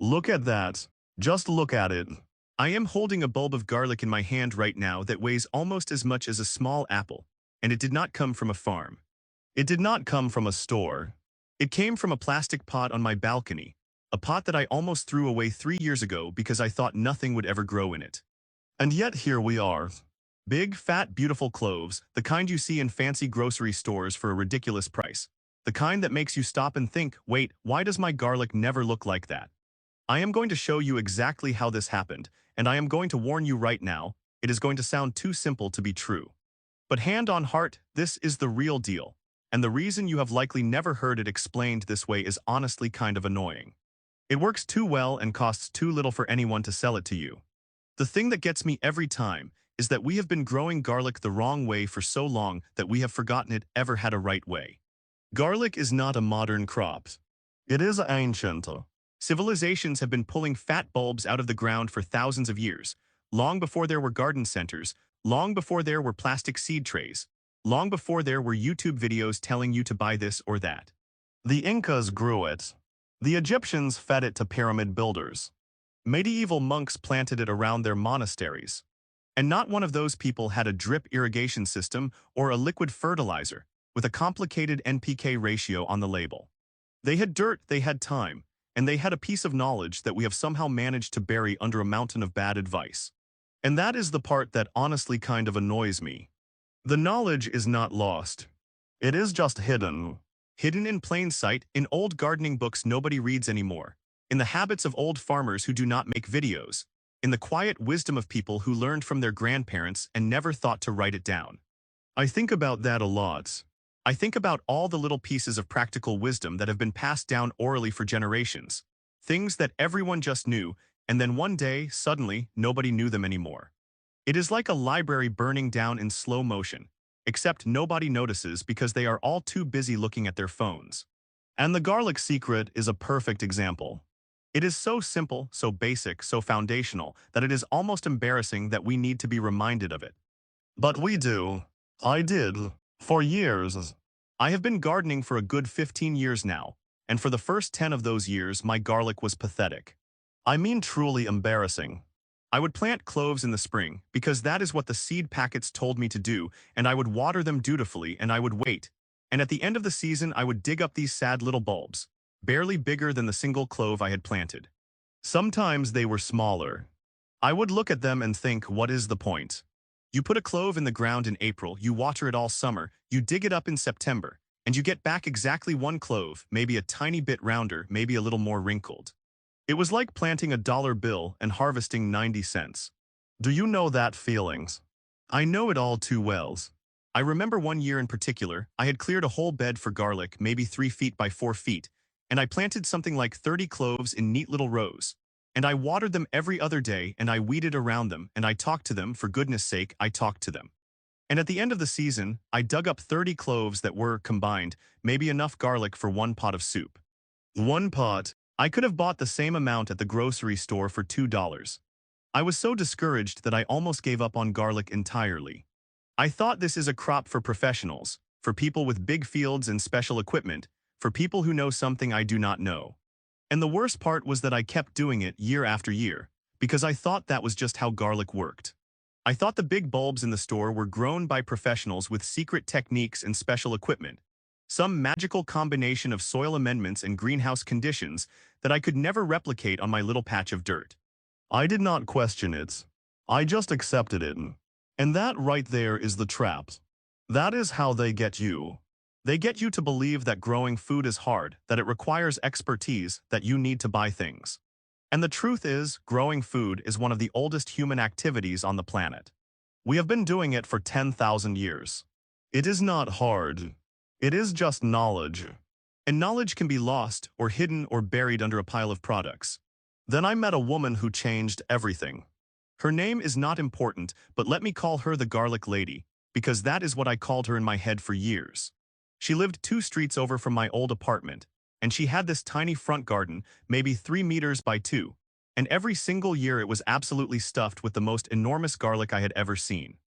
Look at that. Just look at it. I am holding a bulb of garlic in my hand right now that weighs almost as much as a small apple, and it did not come from a farm. It did not come from a store. It came from a plastic pot on my balcony, a pot that I almost threw away 3 years ago because I thought nothing would ever grow in it. And yet here we are. Big, fat, beautiful cloves, the kind you see in fancy grocery stores for a ridiculous price. The kind that makes you stop and think, wait, why does my garlic never look like that? I am going to show you exactly how this happened, and I am going to warn you right now, it is going to sound too simple to be true. But hand on heart, this is the real deal, and the reason you have likely never heard it explained this way is honestly kind of annoying. It works too well and costs too little for anyone to sell it to you. The thing that gets me every time is that we have been growing garlic the wrong way for so long that we have forgotten it ever had a right way. Garlic is not a modern crop. It is ancient. Civilizations have been pulling fat bulbs out of the ground for thousands of years, long before there were garden centers, long before there were plastic seed trays, long before there were YouTube videos telling you to buy this or that. The Incas grew it. The Egyptians fed it to pyramid builders. Medieval monks planted it around their monasteries. And not one of those people had a drip irrigation system or a liquid fertilizer with a complicated NPK ratio on the label. They had dirt, they had time, and they had a piece of knowledge that we have somehow managed to bury under a mountain of bad advice. And that is the part that honestly kind of annoys me. The knowledge is not lost. It is just hidden. Hidden in plain sight, in old gardening books nobody reads anymore, in the habits of old farmers who do not make videos, in the quiet wisdom of people who learned from their grandparents and never thought to write it down. I think about that a lot. I think about all the little pieces of practical wisdom that have been passed down orally for generations, things that everyone just knew, and then one day, suddenly, nobody knew them anymore. It is like a library burning down in slow motion, except nobody notices because they are all too busy looking at their phones. And the garlic secret is a perfect example. It is so simple, so basic, so foundational, that it is almost embarrassing that we need to be reminded of it. But we do. I did. For years. I have been gardening for a good 15 years now, and for the first 10 of those years my garlic was pathetic. I mean truly embarrassing. I would plant cloves in the spring, because that is what the seed packets told me to do, and I would water them dutifully and I would wait. And at the end of the season I would dig up these sad little bulbs, barely bigger than the single clove I had planted. Sometimes they were smaller. I would look at them and think, what is the point? You put a clove in the ground in April, you water it all summer, you dig it up in September, and you get back exactly one clove, maybe a tiny bit rounder, maybe a little more wrinkled. It was like planting a dollar bill and harvesting 90 cents. Do you know that feelings? I know it all too well. I remember one year in particular, I had cleared a whole bed for garlic, maybe 3 feet by 4 feet, and I planted something like 30 cloves in neat little rows. And I watered them every other day, and I weeded around them, and I talked to them, for goodness sake, I talked to them. And at the end of the season, I dug up 30 cloves that were, combined, maybe enough garlic for one pot of soup. One pot. I could have bought the same amount at the grocery store for $2. I was so discouraged that I almost gave up on garlic entirely. I thought this is a crop for professionals, for people with big fields and special equipment, for people who know something I do not know. And the worst part was that I kept doing it year after year, because I thought that was just how garlic worked. I thought the big bulbs in the store were grown by professionals with secret techniques and special equipment, some magical combination of soil amendments and greenhouse conditions that I could never replicate on my little patch of dirt. I did not question it. I just accepted it. And that right there is the trap. That is how they get you. They get you to believe that growing food is hard, that it requires expertise, that you need to buy things. And the truth is, growing food is one of the oldest human activities on the planet. We have been doing it for 10,000 years. It is not hard. It is just knowledge. And knowledge can be lost, or hidden, or buried under a pile of products. Then I met a woman who changed everything. Her name is not important, but let me call her the Garlic Lady, because that is what I called her in my head for years. She lived 2 streets over from my old apartment, and she had this tiny front garden, maybe 3 meters by 2, and every single year it was absolutely stuffed with the most enormous garlic I had ever seen.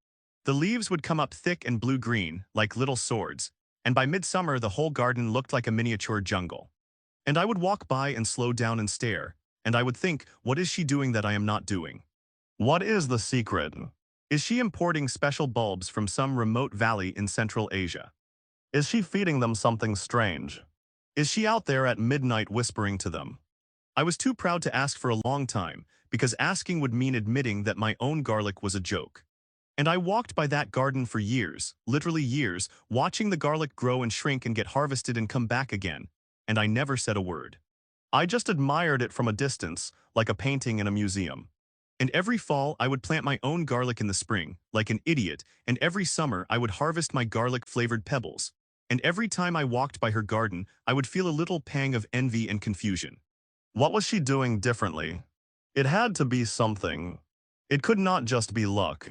The leaves would come up thick and blue-green, like little swords, and by midsummer the whole garden looked like a miniature jungle. And I would walk by and slow down and stare, and I would think, what is she doing that I am not doing? What is the secret? Is she importing special bulbs from some remote valley in Central Asia? Is she feeding them something strange? Is she out there at midnight whispering to them? I was too proud to ask for a long time, because asking would mean admitting that my own garlic was a joke. And I walked by that garden for years, literally years, watching the garlic grow and shrink and get harvested and come back again, and I never said a word. I just admired it from a distance, like a painting in a museum. And every fall, I would plant my own garlic in the spring, like an idiot, and every summer, I would harvest my garlic-flavored pebbles. And every time I walked by her garden, I would feel a little pang of envy and confusion. What was she doing differently? It had to be something. It could not just be luck.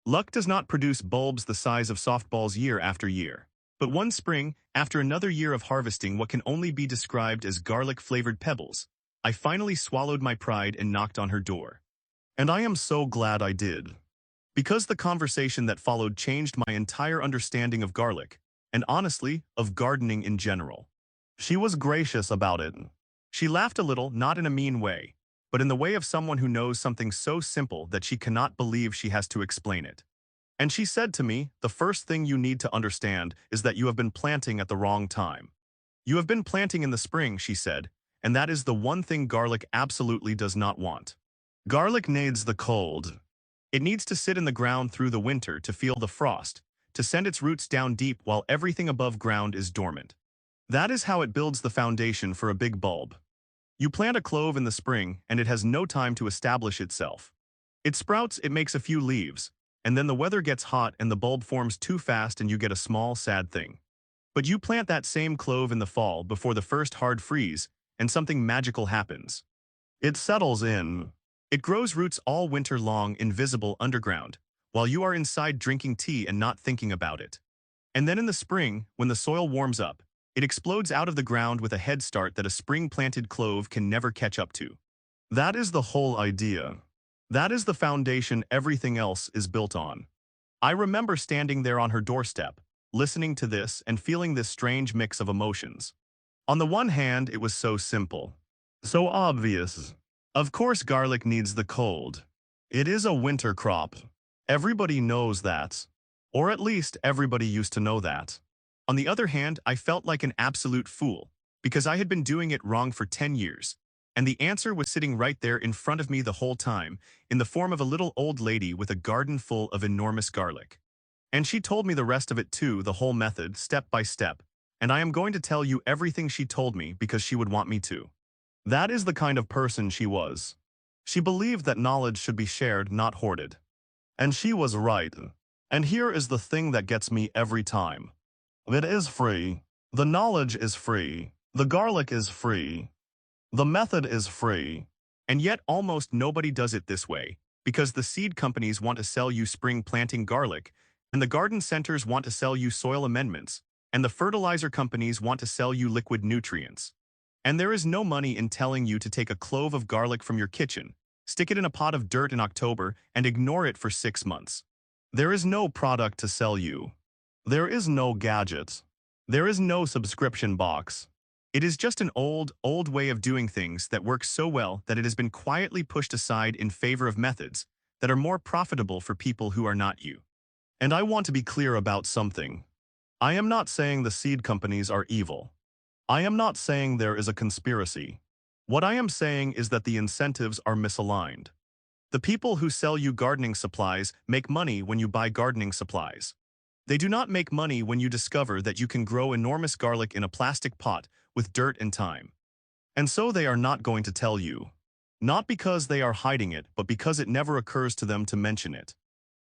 Luck does not produce bulbs the size of softballs year after year. But one spring, after another year of harvesting what can only be described as garlic-flavored pebbles, I finally swallowed my pride and knocked on her door. And I am so glad I did. Because the conversation that followed changed my entire understanding of garlic, and honestly, of gardening in general. She was gracious about it. She laughed a little, not in a mean way, but in the way of someone who knows something so simple that she cannot believe she has to explain it. And she said to me, the first thing you need to understand is that you have been planting at the wrong time. You have been planting in the spring, she said, and that is the one thing garlic absolutely does not want. Garlic needs the cold. It needs to sit in the ground through the winter to feel the frost, to send its roots down deep while everything above ground is dormant. That is how it builds the foundation for a big bulb. You plant a clove in the spring, and it has no time to establish itself. It sprouts, it makes a few leaves, and then the weather gets hot and the bulb forms too fast and you get a small, sad thing. But you plant that same clove in the fall before the first hard freeze, and something magical happens. It settles in. It grows roots all winter long, invisible underground, while you are inside drinking tea and not thinking about it. And then in the spring, when the soil warms up, it explodes out of the ground with a head start that a spring-planted clove can never catch up to. That is the whole idea. That is the foundation everything else is built on. I remember standing there on her doorstep, listening to this and feeling this strange mix of emotions. On the one hand, it was so simple. So obvious. Of course garlic needs the cold. It is a winter crop. Everybody knows that. Or at least everybody used to know that. On the other hand, I felt like an absolute fool, because I had been doing it wrong for 10 years, and the answer was sitting right there in front of me the whole time, in the form of a little old lady with a garden full of enormous garlic. And she told me the rest of it too, the whole method, step by step, and I am going to tell you everything she told me because she would want me to. That is the kind of person she was. She believed that knowledge should be shared, not hoarded. And she was right. And here is the thing that gets me every time. It is free. The knowledge is free. The garlic is free. The method is free. And yet almost nobody does it this way, because the seed companies want to sell you spring planting garlic, and the garden centers want to sell you soil amendments, and the fertilizer companies want to sell you liquid nutrients. And there is no money in telling you to take a clove of garlic from your kitchen, stick it in a pot of dirt in October, and ignore it for 6 months. There is no product to sell you. There is no gadget. There is no subscription box. It is just an old way of doing things that works so well that it has been quietly pushed aside in favor of methods that are more profitable for people who are not you. And I want to be clear about something. I am not saying the seed companies are evil. I am not saying there is a conspiracy. What I am saying is that the incentives are misaligned. The people who sell you gardening supplies make money when you buy gardening supplies. They do not make money when you discover that you can grow enormous garlic in a plastic pot with dirt and thyme. And so they are not going to tell you. Not because they are hiding it, but because it never occurs to them to mention it.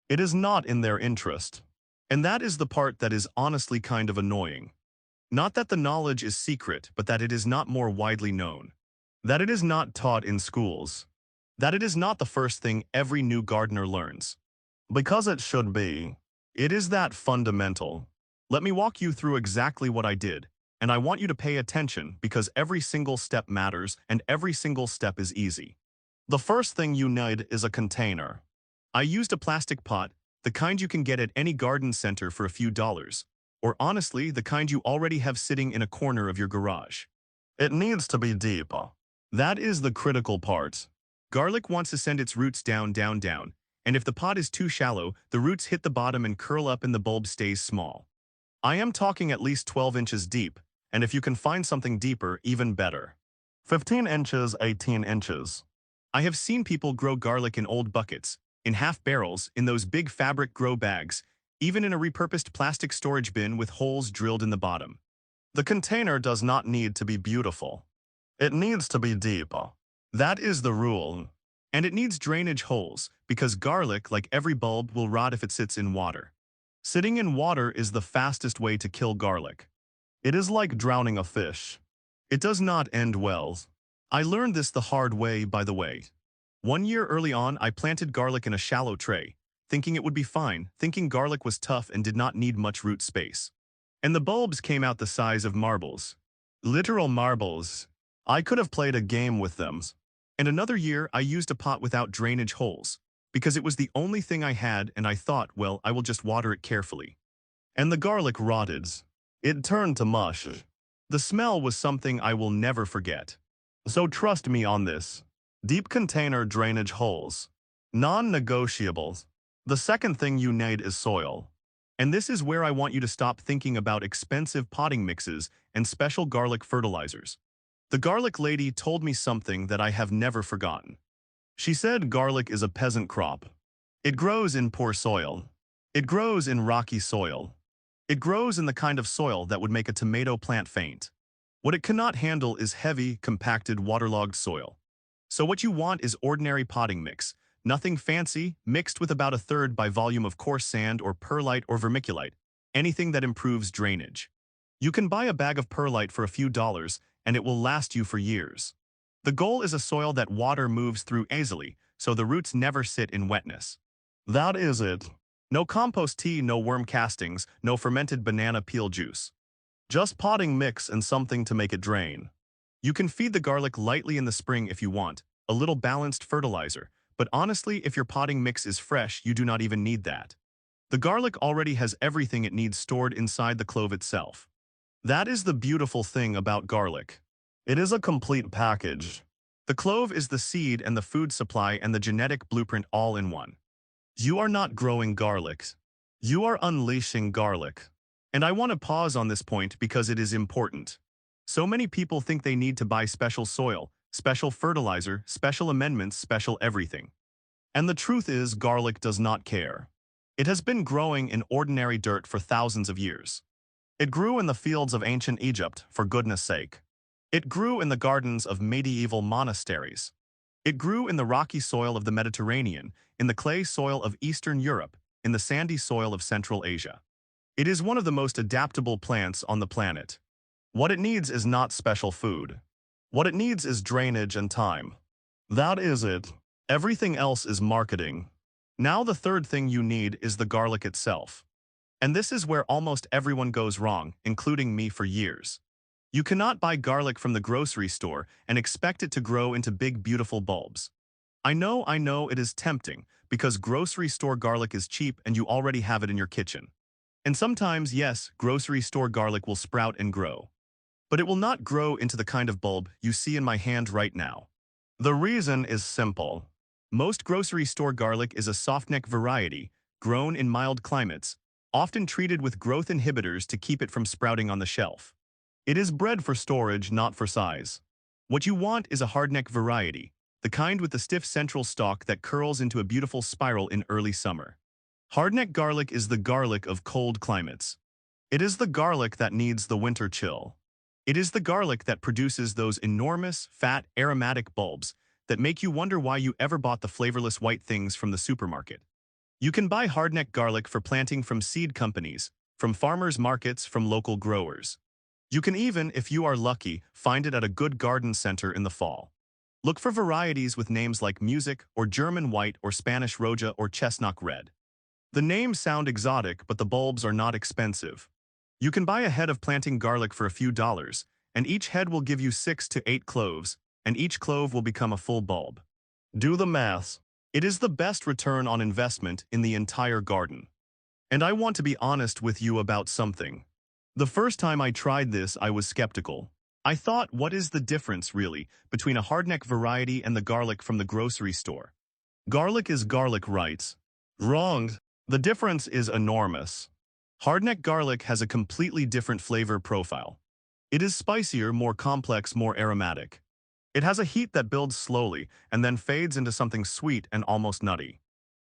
It is not in their interest. And that is the part that is honestly kind of annoying. Not that the knowledge is secret, but that it is not more widely known. That it is not taught in schools. That it is not the first thing every new gardener learns. Because it should be. It is that fundamental. Let me walk you through exactly what I did, and I want you to pay attention because every single step matters and every single step is easy. The first thing you need is a container. I used a plastic pot, the kind you can get at any garden center for a few dollars, or honestly, the kind you already have sitting in a corner of your garage. It needs to be deep. That is the critical part. Garlic wants to send its roots down, down, down, and if the pot is too shallow, the roots hit the bottom and curl up and the bulb stays small. I am talking at least 12 inches deep, and if you can find something deeper, even better. 15 inches, 18 inches. I have seen people grow garlic in old buckets, in half barrels, in those big fabric grow bags, even in a repurposed plastic storage bin with holes drilled in the bottom. The container does not need to be beautiful. It needs to be deep. That is the rule. And it needs drainage holes, because garlic, like every bulb, will rot if it sits in water. Sitting in water is the fastest way to kill garlic. It is like drowning a fish. It does not end well. I learned this the hard way, by the way. 1 year early on, I planted garlic in a shallow tray, thinking it would be fine, thinking garlic was tough and did not need much root space. And the bulbs came out the size of marbles. Literal marbles. I could have played a game with them. And another year, I used a pot without drainage holes, because it was the only thing I had and I thought, well, I will just water it carefully. And the garlic rotted. It turned to mush. The smell was something I will never forget. So trust me on this. Deep container drainage holes. Non-negotiables. The second thing you need is soil. And this is where I want you to stop thinking about expensive potting mixes and special garlic fertilizers. The garlic lady told me something that I have never forgotten. She said garlic is a peasant crop. It grows in poor soil. It grows in rocky soil. It grows in the kind of soil that would make a tomato plant faint. What it cannot handle is heavy, compacted, waterlogged soil. So what you want is ordinary potting mix, nothing fancy, mixed with about a third by volume of coarse sand or perlite or vermiculite, anything that improves drainage. You can buy a bag of perlite for a few dollars, and it will last you for years. The goal is a soil that water moves through easily, so the roots never sit in wetness. That is it. No compost tea, no worm castings, no fermented banana peel juice. Just potting mix and something to make it drain. You can feed the garlic lightly in the spring if you want, a little balanced fertilizer, but honestly, if your potting mix is fresh, you do not even need that. The garlic already has everything it needs stored inside the clove itself. That is the beautiful thing about garlic. It is a complete package. The clove is the seed and the food supply and the genetic blueprint all in one. You are not growing garlic. You are unleashing garlic. And I want to pause on this point because it is important. So many people think they need to buy special soil, special fertilizer, special amendments, special everything. And the truth is, garlic does not care. It has been growing in ordinary dirt for thousands of years. It grew in the fields of ancient Egypt, for goodness sake. It grew in the gardens of medieval monasteries. It grew in the rocky soil of the Mediterranean, in the clay soil of Eastern Europe, in the sandy soil of Central Asia. It is one of the most adaptable plants on the planet. What it needs is not special food. What it needs is drainage and time. That is it. Everything else is marketing. Now the third thing you need is the garlic itself. And this is where almost everyone goes wrong, including me for years. You cannot buy garlic from the grocery store and expect it to grow into big, beautiful bulbs. I know it is tempting, because grocery store garlic is cheap and you already have it in your kitchen. And sometimes, yes, grocery store garlic will sprout and grow. But it will not grow into the kind of bulb you see in my hand right now. The reason is simple. Most grocery store garlic is a softneck variety, grown in mild climates, often treated with growth inhibitors to keep it from sprouting on the shelf. It is bred for storage, not for size. What you want is a hardneck variety, the kind with the stiff central stalk that curls into a beautiful spiral in early summer. Hardneck garlic is the garlic of cold climates. It is the garlic that needs the winter chill. It is the garlic that produces those enormous, fat, aromatic bulbs that make you wonder why you ever bought the flavorless white things from the supermarket. You can buy hardneck garlic for planting from seed companies, from farmers markets, from local growers. You can even, if you are lucky, find it at a good garden center in the fall. Look for varieties with names like Music or German White or Spanish Roja or Chestnut Red. The names sound exotic, but the bulbs are not expensive. You can buy a head of planting garlic for a few dollars, and each head will give you 6 to 8 cloves, and each clove will become a full bulb. Do the math. It is the best return on investment in the entire garden. And I want to be honest with you about something. The first time I tried this, I was skeptical. I thought, what is the difference, really, between a hardneck variety and the garlic from the grocery store? Garlic is garlic, right? Wrong. The difference is enormous. Hardneck garlic has a completely different flavor profile. It is spicier, more complex, more aromatic. It has a heat that builds slowly and then fades into something sweet and almost nutty.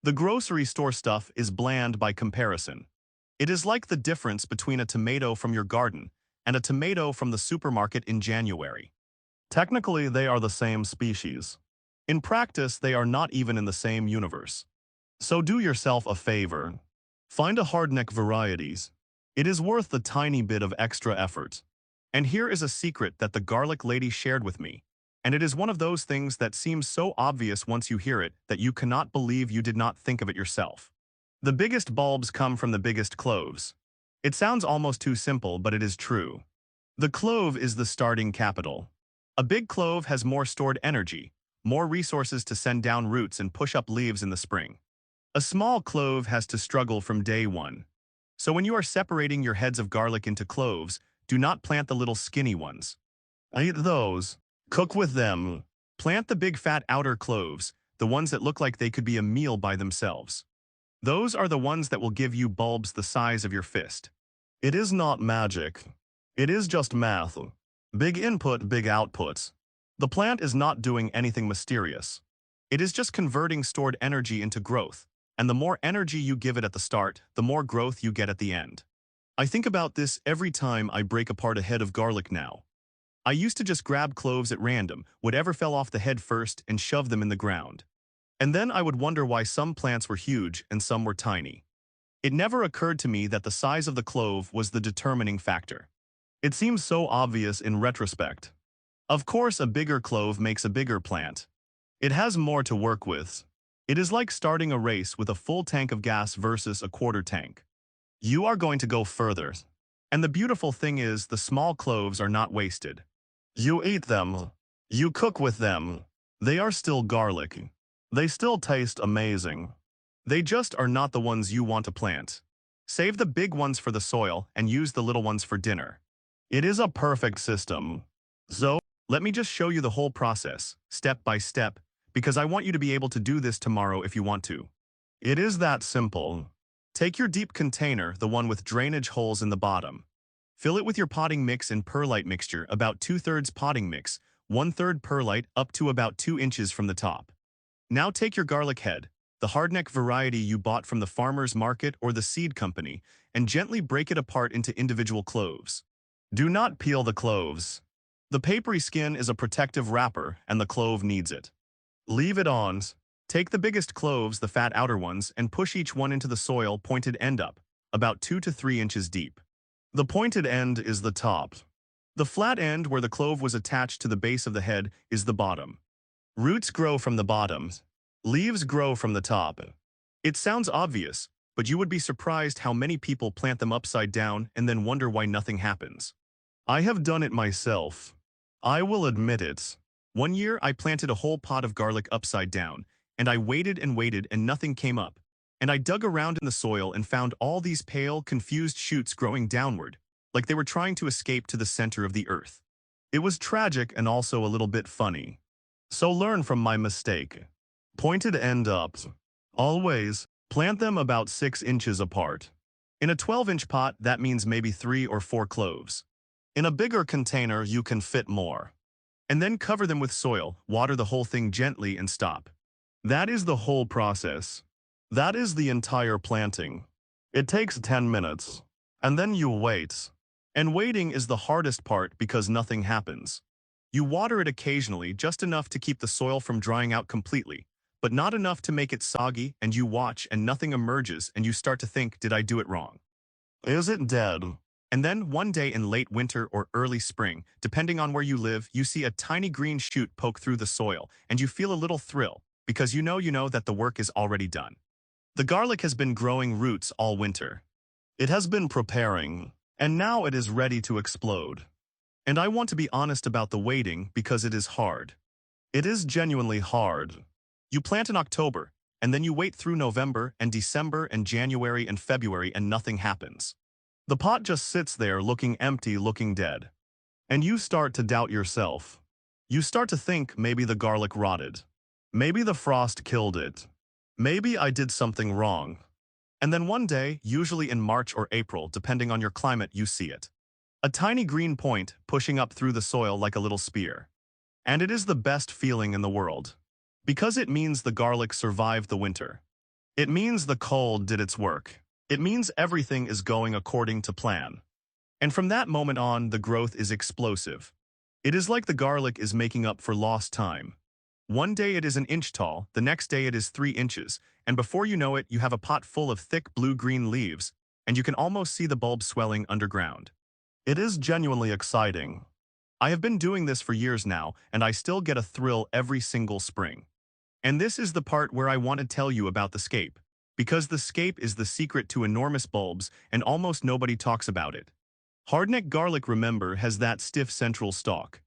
The grocery store stuff is bland by comparison. It is like the difference between a tomato from your garden and a tomato from the supermarket in January. Technically, they are the same species. In practice, they are not even in the same universe. So do yourself a favor. Find a hardneck varieties. It is worth the tiny bit of extra effort. And here is a secret that the garlic lady shared with me. And it is one of those things that seems so obvious once you hear it that you cannot believe you did not think of it yourself. The biggest bulbs come from the biggest cloves. It sounds almost too simple, but it is true. The clove is the starting capital. A big clove has more stored energy, more resources to send down roots and push up leaves in the spring. A small clove has to struggle from day one. So when you are separating your heads of garlic into cloves, do not plant the little skinny ones. Eat those. Cook with them. Plant the big fat outer cloves, the ones that look like they could be a meal by themselves. Those are the ones that will give you bulbs the size of your fist. It is not magic. It is just math. Big input, big output. The plant is not doing anything mysterious. It is just converting stored energy into growth, and the more energy you give it at the start, the more growth you get at the end. I think about this every time I break apart a head of garlic now. I used to just grab cloves at random, whatever fell off the head first, and shove them in the ground. And then I would wonder why some plants were huge and some were tiny. It never occurred to me that the size of the clove was the determining factor. It seems so obvious in retrospect. Of course, a bigger clove makes a bigger plant. It has more to work with. It is like starting a race with a full tank of gas versus a quarter tank. You are going to go further. And the beautiful thing is, the small cloves are not wasted. You eat them. You cook with them. They are still garlic. They still taste amazing. They just are not the ones you want to plant. Save the big ones for the soil and use the little ones for dinner. It is a perfect system. So, let me just show you the whole process, step by step, because I want you to be able to do this tomorrow if you want to. It is that simple. Take your deep container, the one with drainage holes in the bottom. Fill it with your potting mix and perlite mixture, about 2/3 potting mix, 1/3 perlite up to about 2 inches from the top. Now take your garlic head, the hardneck variety you bought from the farmer's market or the seed company, and gently break it apart into individual cloves. Do not peel the cloves. The papery skin is a protective wrapper and the clove needs it. Leave it on. Take the biggest cloves, the fat outer ones, and push each one into the soil pointed end up, about 2 to 3 inches deep. The pointed end is the top. The flat end where the clove was attached to the base of the head is the bottom. Roots grow from the bottom. Leaves grow from the top. It sounds obvious, but you would be surprised how many people plant them upside down and then wonder why nothing happens. I have done it myself. I will admit it. One year I planted a whole pot of garlic upside down, and I waited and nothing came up. And I dug around in the soil and found all these pale, confused shoots growing downward, like they were trying to escape to the center of the earth. It was tragic and also a little bit funny. So learn from my mistake. Pointed end up. Always plant them about 6 inches apart. In a 12-inch pot, that means maybe 3 or 4 cloves. In a bigger container, you can fit more. And then cover them with soil, water the whole thing gently and stop. That is the whole process. That is the entire planting. It takes 10 minutes. And then you wait. And waiting is the hardest part because nothing happens. You water it occasionally, just enough to keep the soil from drying out completely, but not enough to make it soggy, and you watch and nothing emerges and you start to think, did I do it wrong? Is it dead? And then one day in late winter or early spring, depending on where you live, you see a tiny green shoot poke through the soil and you feel a little thrill because you know that the work is already done. The garlic has been growing roots all winter. It has been preparing, and now it is ready to explode. And I want to be honest about the waiting because it is hard. It is genuinely hard. You plant in October, and then you wait through November and December and January and February and nothing happens. The pot just sits there looking empty, looking dead. And you start to doubt yourself. You start to think maybe the garlic rotted. Maybe the frost killed it. Maybe I did something wrong. And then one day, usually in March or April, depending on your climate, you see it. A tiny green point pushing up through the soil like a little spear. And it is the best feeling in the world. Because it means the garlic survived the winter. It means the cold did its work. It means everything is going according to plan. And from that moment on, the growth is explosive. It is like the garlic is making up for lost time. One day it is an inch tall, the next day it is 3 inches, and before you know it, you have a pot full of thick blue-green leaves, and you can almost see the bulb swelling underground. It is genuinely exciting. I have been doing this for years now, and I still get a thrill every single spring. And this is the part where I want to tell you about the scape. Because the scape is the secret to enormous bulbs, and almost nobody talks about it. Hardneck garlic, remember, has that stiff central stalk.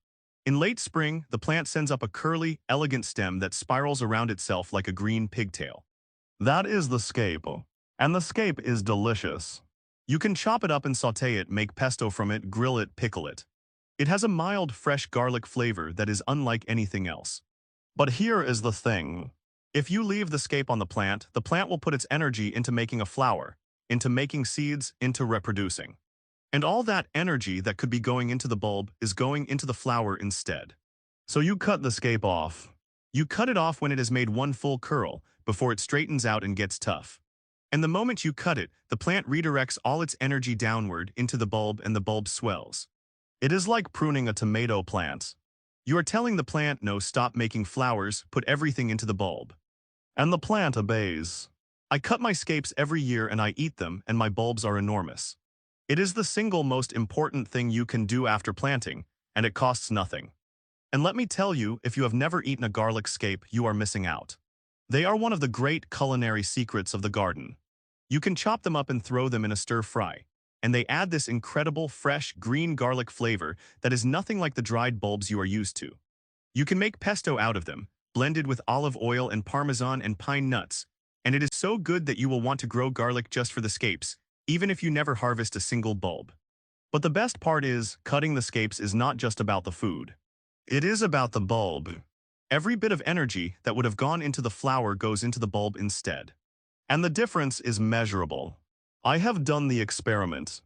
In late spring, the plant sends up a curly, elegant stem that spirals around itself like a green pigtail. That is the scape. And the scape is delicious. You can chop it up and sauté it, make pesto from it, grill it, pickle it. It has a mild, fresh garlic flavor that is unlike anything else. But here is the thing. If you leave the scape on the plant will put its energy into making a flower, into making seeds, into reproducing. And all that energy that could be going into the bulb is going into the flower instead. So you cut the scape off. You cut it off when it has made one full curl, before it straightens out and gets tough. And the moment you cut it, the plant redirects all its energy downward into the bulb and the bulb swells. It is like pruning a tomato plant. You are telling the plant, no, stop making flowers, put everything into the bulb. And the plant obeys. I cut my scapes every year and I eat them, and my bulbs are enormous. It is the single most important thing you can do after planting, and it costs nothing. And let me tell you, if you have never eaten a garlic scape, you are missing out. They are one of the great culinary secrets of the garden. You can chop them up and throw them in a stir-fry, and they add this incredible, fresh, green garlic flavor that is nothing like the dried bulbs you are used to. You can make pesto out of them, blended with olive oil and parmesan and pine nuts, and it is so good that you will want to grow garlic just for the scapes, even if you never harvest a single bulb. But the best part is, cutting the scapes is not just about the food. It is about the bulb. Every bit of energy that would have gone into the flower goes into the bulb instead. And the difference is measurable. I have done the experiment.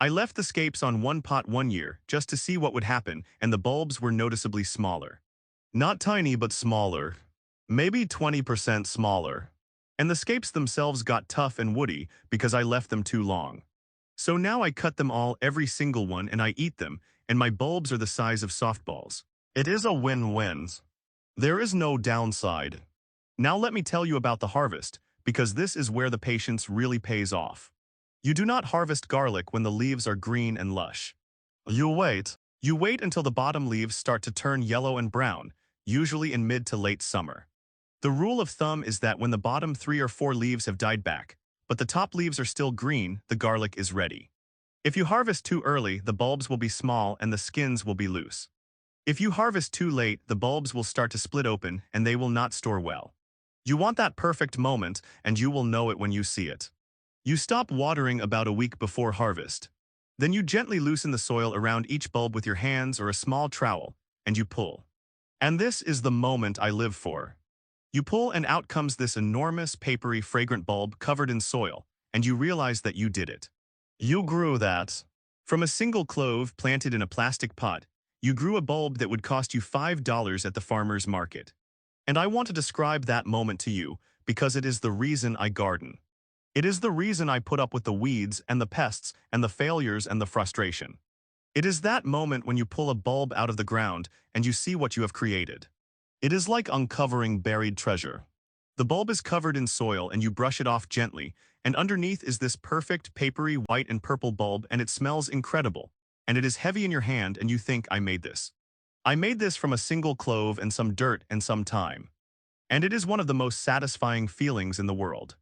I left the scapes on one pot one year just to see what would happen, and the bulbs were noticeably smaller. Not tiny, but smaller. Maybe 20% smaller. And the scapes themselves got tough and woody because I left them too long. So now I cut them all, every single one, and I eat them, and my bulbs are the size of softballs. It is a win-win. There is no downside. Now let me tell you about the harvest, because this is where the patience really pays off. You do not harvest garlic when the leaves are green and lush. You wait. You wait until the bottom leaves start to turn yellow and brown, usually in mid to late summer. The rule of thumb is that when the bottom 3 or 4 leaves have died back, but the top leaves are still green, the garlic is ready. If you harvest too early, the bulbs will be small and the skins will be loose. If you harvest too late, the bulbs will start to split open and they will not store well. You want that perfect moment, and you will know it when you see it. You stop watering about a week before harvest. Then you gently loosen the soil around each bulb with your hands or a small trowel, and you pull. And this is the moment I live for. You pull and out comes this enormous, papery, fragrant bulb covered in soil, and you realize that you did it. You grew that. From a single clove planted in a plastic pot, you grew a bulb that would cost you $5 at the farmer's market. And I want to describe that moment to you because it is the reason I garden. It is the reason I put up with the weeds and the pests and the failures and the frustration. It is that moment when you pull a bulb out of the ground and you see what you have created. It is like uncovering buried treasure. The bulb is covered in soil and you brush it off gently, and underneath is this perfect papery white and purple bulb, and it smells incredible. And it is heavy in your hand and you think, I made this. I made this from a single clove and some dirt and some time. And it is one of the most satisfying feelings in the world.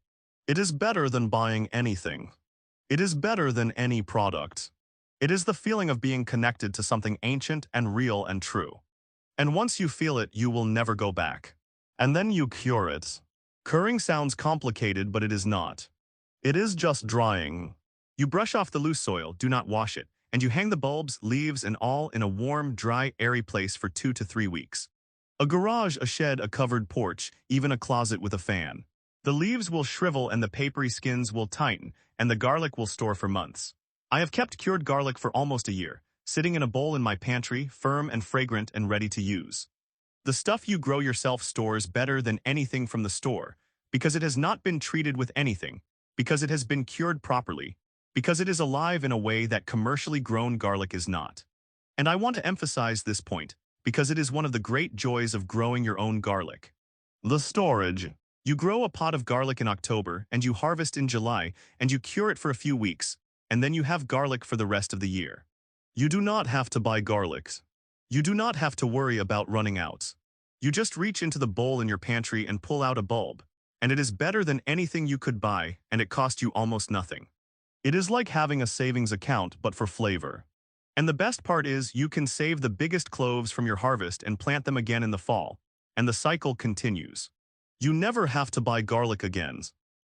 It is better than buying anything. It is better than any product. It is the feeling of being connected to something ancient and real and true. And once you feel it, you will never go back. And then you cure it. Curing sounds complicated, but it is not. It is just drying. You brush off the loose soil, do not wash it, and you hang the bulbs, leaves, and all in a warm, dry, airy place for 2 to 3 weeks. A garage, a shed, a covered porch, even a closet with a fan. The leaves will shrivel and the papery skins will tighten, and the garlic will store for months. I have kept cured garlic for almost a year, sitting in a bowl in my pantry, firm and fragrant and ready to use. The stuff you grow yourself stores better than anything from the store, because it has not been treated with anything, because it has been cured properly, because it is alive in a way that commercially grown garlic is not. And I want to emphasize this point, because it is one of the great joys of growing your own garlic. The storage. You grow a pot of garlic in October, and you harvest in July, and you cure it for a few weeks, and then you have garlic for the rest of the year. You do not have to buy garlics. You do not have to worry about running out. You just reach into the bowl in your pantry and pull out a bulb, and it is better than anything you could buy, and it cost you almost nothing. It is like having a savings account, but for flavor. And the best part is you can save the biggest cloves from your harvest and plant them again in the fall, and the cycle continues. You never have to buy garlic again.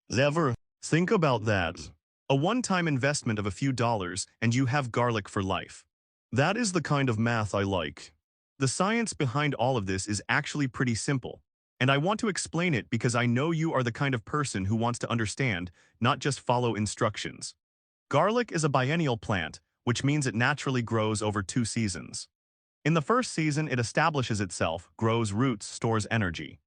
Never. Think about that. A one-time investment of a few dollars, and you have garlic for life. That is the kind of math I like. The science behind all of this is actually pretty simple, and I want to explain it because I know you are the kind of person who wants to understand, not just follow instructions. Garlic is a biennial plant, which means it naturally grows over 2 seasons. In the first season, it establishes itself, grows roots, stores energy.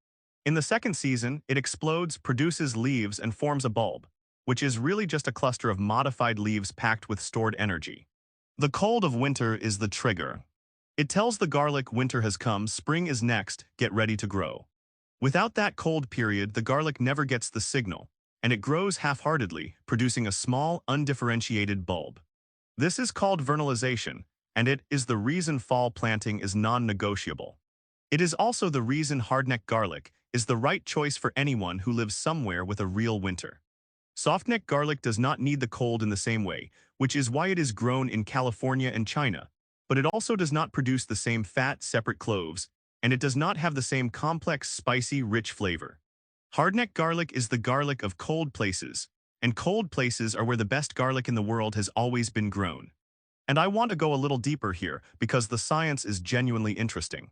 In the second season, it explodes, produces leaves, and forms a bulb, which is really just a cluster of modified leaves packed with stored energy. The cold of winter is the trigger. It tells the garlic winter has come, spring is next, get ready to grow. Without that cold period, the garlic never gets the signal, and it grows half-heartedly, producing a small, undifferentiated bulb. This is called vernalization, and it is the reason fall planting is non-negotiable. It is also the reason hardneck garlic is the right choice for anyone who lives somewhere with a real winter. Softneck garlic does not need the cold in the same way, which is why it is grown in California and China, but it also does not produce the same fat, separate cloves, and it does not have the same complex, spicy, rich flavor. Hardneck garlic is the garlic of cold places, and cold places are where the best garlic in the world has always been grown. And I want to go a little deeper here because the science is genuinely interesting.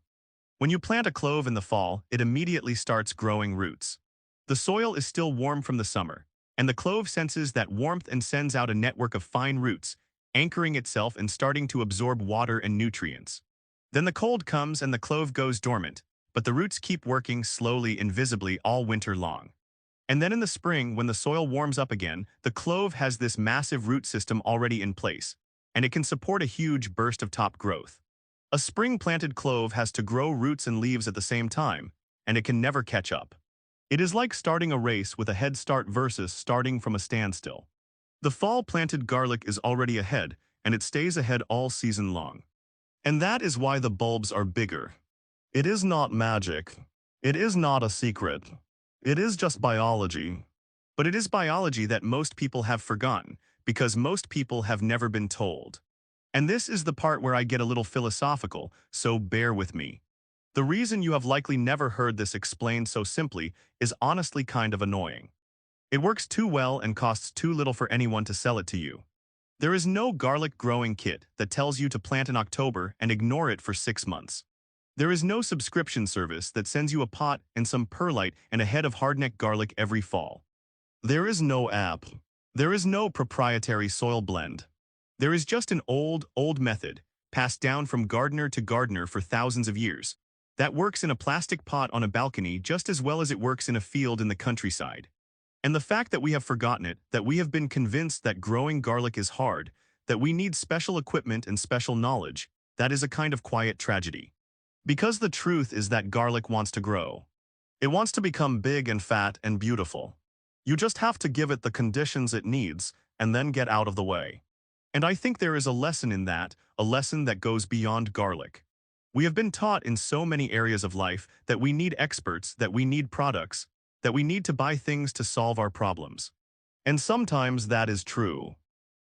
When you plant a clove in the fall, it immediately starts growing roots. The soil is still warm from the summer, and the clove senses that warmth and sends out a network of fine roots, anchoring itself and starting to absorb water and nutrients. Then the cold comes and the clove goes dormant, but the roots keep working slowly and visibly all winter long. And then in the spring, when the soil warms up again, the clove has this massive root system already in place, and it can support a huge burst of top growth. A spring-planted clove has to grow roots and leaves at the same time, and it can never catch up. It is like starting a race with a head start versus starting from a standstill. The fall-planted garlic is already ahead, and it stays ahead all season long. And that is why the bulbs are bigger. It is not magic. It is not a secret. It is just biology. But it is biology that most people have forgotten, because most people have never been told. And this is the part where I get a little philosophical, so bear with me. The reason you have likely never heard this explained so simply is honestly kind of annoying. It works too well and costs too little for anyone to sell it to you. There is no garlic growing kit that tells you to plant in October and ignore it for 6 months. There is no subscription service that sends you a pot and some perlite and a head of hardneck garlic every fall. There is no app. There is no proprietary soil blend. There is just an old method, passed down from gardener to gardener for thousands of years, that works in a plastic pot on a balcony just as well as it works in a field in the countryside. And the fact that we have forgotten it, that we have been convinced that growing garlic is hard, that we need special equipment and special knowledge, that is a kind of quiet tragedy. Because the truth is that garlic wants to grow. It wants to become big and fat and beautiful. You just have to give it the conditions it needs and then get out of the way. And I think there is a lesson in that, a lesson that goes beyond garlic. We have been taught in so many areas of life that we need experts, that we need products, that we need to buy things to solve our problems. And sometimes that is true.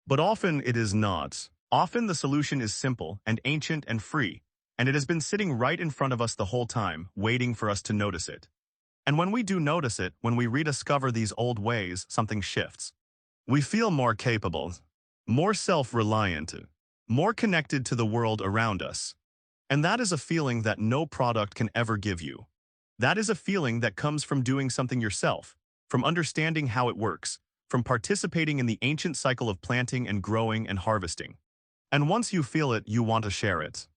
But often it is not. Often the solution is simple and ancient and free, and it has been sitting right in front of us the whole time, waiting for us to notice it. And when we do notice it, when we rediscover these old ways, something shifts. We feel more capable, more self-reliant, more connected to the world around us. And that is a feeling that no product can ever give you. That is a feeling that comes from doing something yourself, from understanding how it works, from participating in the ancient cycle of planting and growing and harvesting. And once you feel it, you want to share it.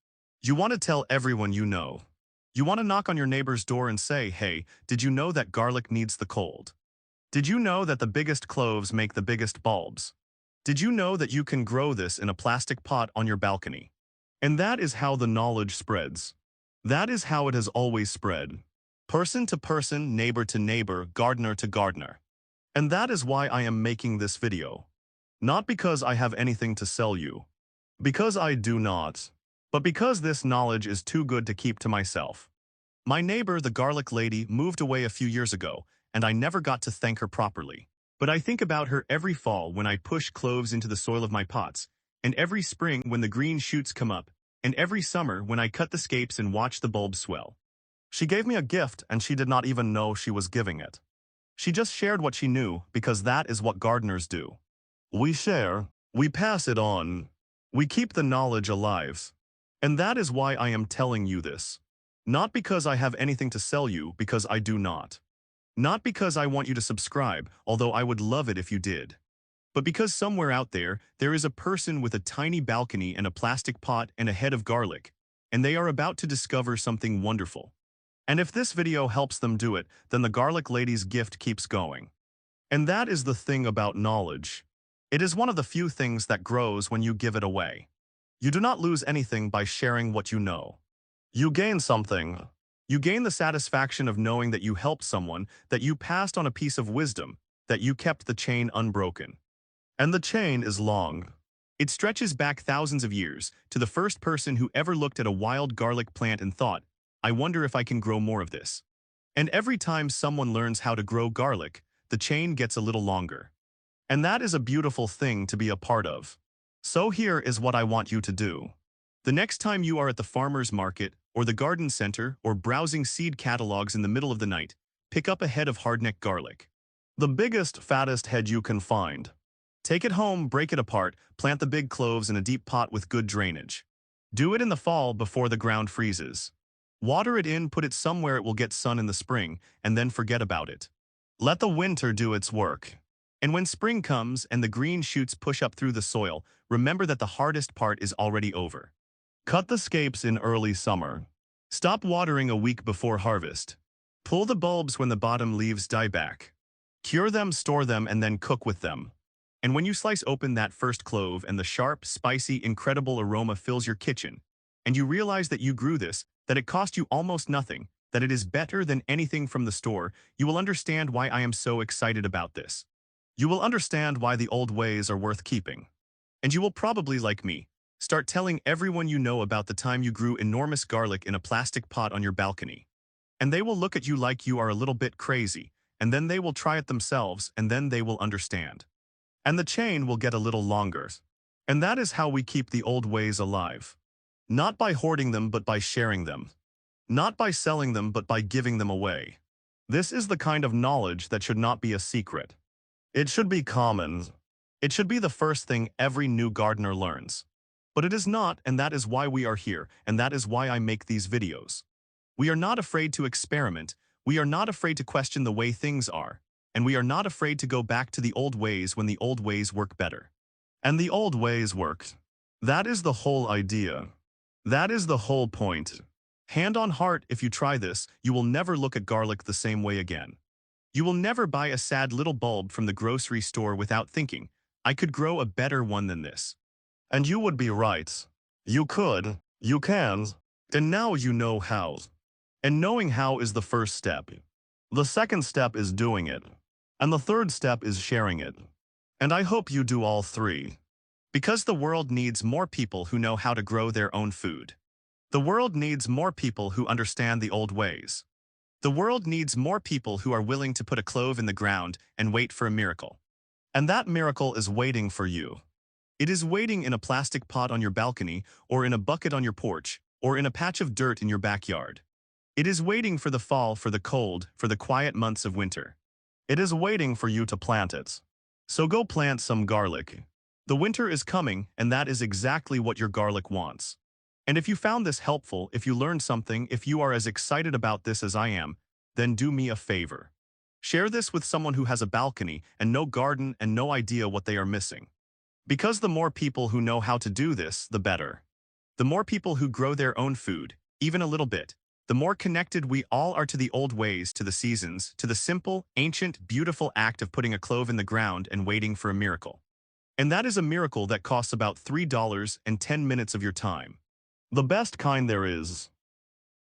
You want to tell everyone you know. You want to knock on your neighbor's door and say, "Hey, did you know that garlic needs the cold? Did you know that the biggest cloves make the biggest bulbs? Did you know that you can grow this in a plastic pot on your balcony?" And that is how the knowledge spreads. That is how it has always spread. Person to person, neighbor to neighbor, gardener to gardener. And that is why I am making this video. Not because I have anything to sell you. Because I do not. But because this knowledge is too good to keep to myself. My neighbor, the garlic lady, moved away a few years ago, and I never got to thank her properly. But I think about her every fall when I push cloves into the soil of my pots, and every spring when the green shoots come up, and every summer when I cut the scapes and watch the bulbs swell. She gave me a gift, and she did not even know she was giving it. She just shared what she knew, because that is what gardeners do. We share, we pass it on, we keep the knowledge alive. And that is why I am telling you this. Not because I have anything to sell you, because I do not. Not because I want you to subscribe, although I would love it if you did. But because somewhere out there, there is a person with a tiny balcony and a plastic pot and a head of garlic, and they are about to discover something wonderful. And if this video helps them do it, then the garlic lady's gift keeps going. And that is the thing about knowledge. It is one of the few things that grows when you give it away. You do not lose anything by sharing what you know. You gain something. You gain the satisfaction of knowing that you helped someone, that you passed on a piece of wisdom, that you kept the chain unbroken. And the chain is long. It stretches back thousands of years to the first person who ever looked at a wild garlic plant and thought, "I wonder if I can grow more of this." And every time someone learns how to grow garlic, the chain gets a little longer. And that is a beautiful thing to be a part of. So here is what I want you to do. The next time you are at the farmer's market, or the garden center, or browsing seed catalogs in the middle of the night, pick up a head of hardneck garlic. The biggest, fattest head you can find. Take it home, break it apart, plant the big cloves in a deep pot with good drainage. Do it in the fall before the ground freezes. Water it in, put it somewhere it will get sun in the spring, and then forget about it. Let the winter do its work. And when spring comes and the green shoots push up through the soil, remember that the hardest part is already over. Cut the scapes in early summer. Stop watering a week before harvest. Pull the bulbs when the bottom leaves die back. Cure them, store them, and then cook with them. And when you slice open that first clove and the sharp, spicy, incredible aroma fills your kitchen, and you realize that you grew this, that it cost you almost nothing, that it is better than anything from the store, you will understand why I am so excited about this. You will understand why the old ways are worth keeping. And you will probably, like me, start telling everyone you know about the time you grew enormous garlic in a plastic pot on your balcony. And they will look at you like you are a little bit crazy, and then they will try it themselves, and then they will understand. And the chain will get a little longer. And that is how we keep the old ways alive. Not by hoarding them, but by sharing them. Not by selling them, but by giving them away. This is the kind of knowledge that should not be a secret. It should be common. It should be the first thing every new gardener learns. But it is not, and that is why we are here, and that is why I make these videos. We are not afraid to experiment, we are not afraid to question the way things are, and we are not afraid to go back to the old ways when the old ways work better. And the old ways worked. That is the whole idea. That is the whole point. Hand on heart, if you try this, you will never look at garlic the same way again. You will never buy a sad little bulb from the grocery store without thinking, "I could grow a better one than this." And you would be right. You could, you can, and now you know how. And knowing how is the first step. The second step is doing it. And the third step is sharing it. And I hope you do all three. Because the world needs more people who know how to grow their own food. The world needs more people who understand the old ways. The world needs more people who are willing to put a clove in the ground and wait for a miracle. And that miracle is waiting for you. It is waiting in a plastic pot on your balcony, or in a bucket on your porch, or in a patch of dirt in your backyard. It is waiting for the fall, for the cold, for the quiet months of winter. It is waiting for you to plant it. So go plant some garlic. The winter is coming, and that is exactly what your garlic wants. And if you found this helpful, if you learned something, if you are as excited about this as I am, then do me a favor. Share this with someone who has a balcony and no garden and no idea what they are missing. Because the more people who know how to do this, the better. The more people who grow their own food, even a little bit, the more connected we all are to the old ways, to the seasons, to the simple, ancient, beautiful act of putting a clove in the ground and waiting for a miracle. And that is a miracle that costs about $3 and 10 minutes of your time. The best kind there is.